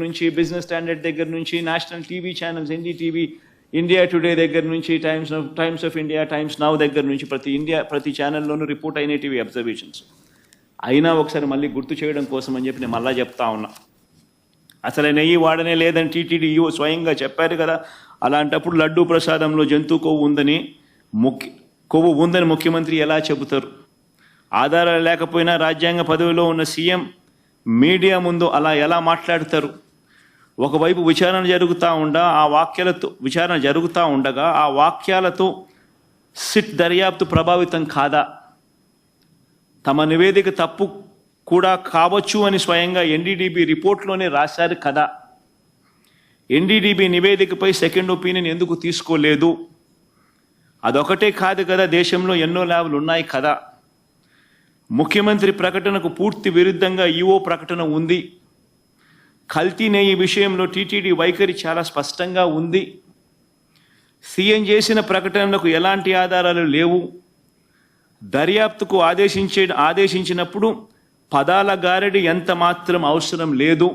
నుంచి, business standard దగ్గర నుంచి, national TV channels, NDTV, India today దగ్గర నుంచి, times of India, times now దగ్గర నుంచి ప్రతి ఛానల్లోనూ రిపోర్ట్ అయినవి అబ్జర్వేషన్స్. అయినా ఒకసారి మళ్ళీ గుర్తు చేయడం కోసం అని చెప్పి నేను మళ్ళీ చెప్తా ఉన్నా. అసలు నెయ్యి వాడనే లేదని టీటీడీ స్వయంగా చెప్పారు కదా. అలాంటప్పుడు లడ్డూ ప్రసాదంలో జంతు కొవ్వు ఉందని ముఖ్యమంత్రి ఎలా చెబుతారు? ఆధారాలు లేకపోయినా రాజ్యాంగ పదవిలో ఉన్న సీఎం మీడియా ముందు అలా ఎలా మాట్లాడతారు? ఒకవైపు విచారణ జరుగుతూ ఉండగా ఆ వాక్యాలతో సిట్ దర్యాప్తు ప్రభావితం కాదా? తమ నివేదిక తప్పు కూడా కావచ్చు అని స్వయంగా ఎన్డీడీబీ రిపోర్ట్లోనే రాశారు కదా. ఎన్డీడీబీ నివేదికపై సెకండ్ ఒపీనియన్ ఎందుకు తీసుకోలేదు? అదొకటే కాదు కదా, దేశంలో ఎన్నో ల్యాబ్లు ఉన్నాయి కదా. ముఖ్యమంత్రి ప్రకటనకు పూర్తి విరుద్ధంగా ఈఓ ప్రకటన ఉంది. కల్తీ నెయ్యి విషయంలో టీటీడీ వైఖరి చాలా స్పష్టంగా ఉంది. సీఎం చేసిన ప్రకటనలకు ఎలాంటి ఆధారాలు లేవు. దర్యాప్తుకు ఆదేశించినప్పుడు పదాల గారడి ఎంత మాత్రం అవసరం లేదు.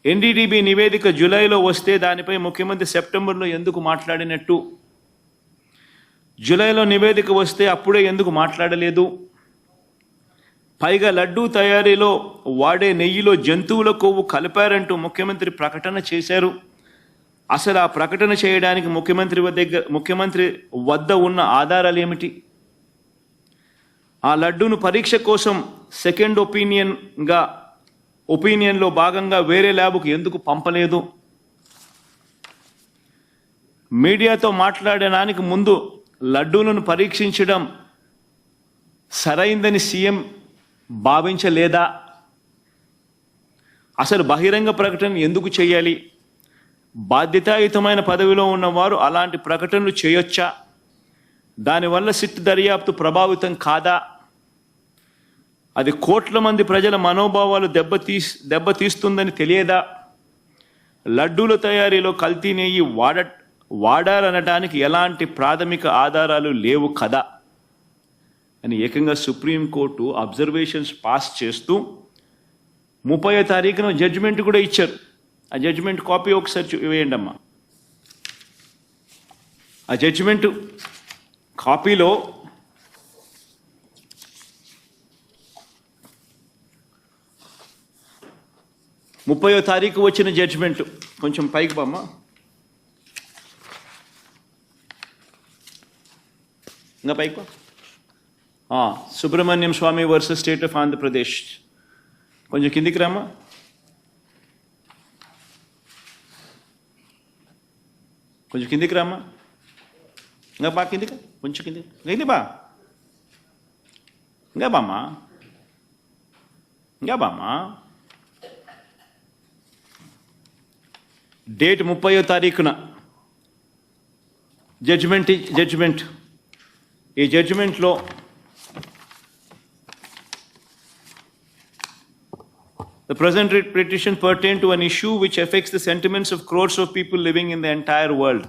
ఎన్డీడీబీ నివేదిక జూలైలో వస్తే దానిపై ముఖ్యమంత్రి సెప్టెంబర్లో ఎందుకు మాట్లాడినట్టు? జూలైలో నివేదిక వస్తే అప్పుడే ఎందుకు మాట్లాడలేదు? పైగా లడ్డూ తయారీలో వాడే నెయ్యిలో జంతువుల కొవ్వు కలిపారంటూ ముఖ్యమంత్రి ప్రకటన చేశారు. అసలు ఆ ప్రకటన చేయడానికి ముఖ్యమంత్రి వద్ద ఉన్న ఆధారాలు ఏమిటి? ఆ లడ్డూను పరీక్ష కోసం సెకండ్ ఒపీనియన్లో భాగంగా వేరే ల్యాబ్కు ఎందుకు పంపలేదు? మీడియాతో మాట్లాడడానికి ముందు లడ్డూలను పరీక్షించడం సరైందని సీఎం భావించలేదా? అసలు బహిరంగ ప్రకటన ఎందుకు చేయాలి? బాధ్యతాయుతమైన పదవిలో ఉన్నవారు అలాంటి ప్రకటనలు చేయొచ్చా? దానివల్ల సిట్ దర్యాప్తు ప్రభావితం కాదా? అది కోట్ల మంది ప్రజల మనోభావాలు దెబ్బతీస్తుందని తెలియదా? లడ్డూల తయారీలో కల్తీ నెయ్యి వాడారనడానికి ఎలాంటి ప్రాథమిక ఆధారాలు లేవు కదా అని ఏకంగా సుప్రీంకోర్టు అబ్జర్వేషన్స్ పాస్ చేస్తూ 30వ తారీఖున జడ్జిమెంట్ కూడా ఇచ్చారు. ఆ జడ్జిమెంట్ కాపీ ఒకసారి వేయండి అమ్మా. ఆ జడ్జిమెంట్ కాపీలో ముప్పయో తారీఖు వచ్చిన జడ్జిమెంట్ కొంచెం పైకి బామ్మ. ఇంకా పైకి సుబ్రహ్మణ్యం స్వామి వర్సెస్ స్టేట్ ఆఫ్ ఆంధ్రప్రదేశ్. కొంచెం కిందికి రామ్మా. కొంచెం కిందికి రామ్మా. ఇంకా బా కిందికి, కొంచెం కిందికి కింది బా. ఇంకా బామ్మా, ఇంకా బామ్మా. డేట్ 30వ తారీఖున జడ్జిమెంట్. ఈ జడ్జిమెంట్లో the present petition pertain to an issue which affects the sentiments of crores of people living in the entire world.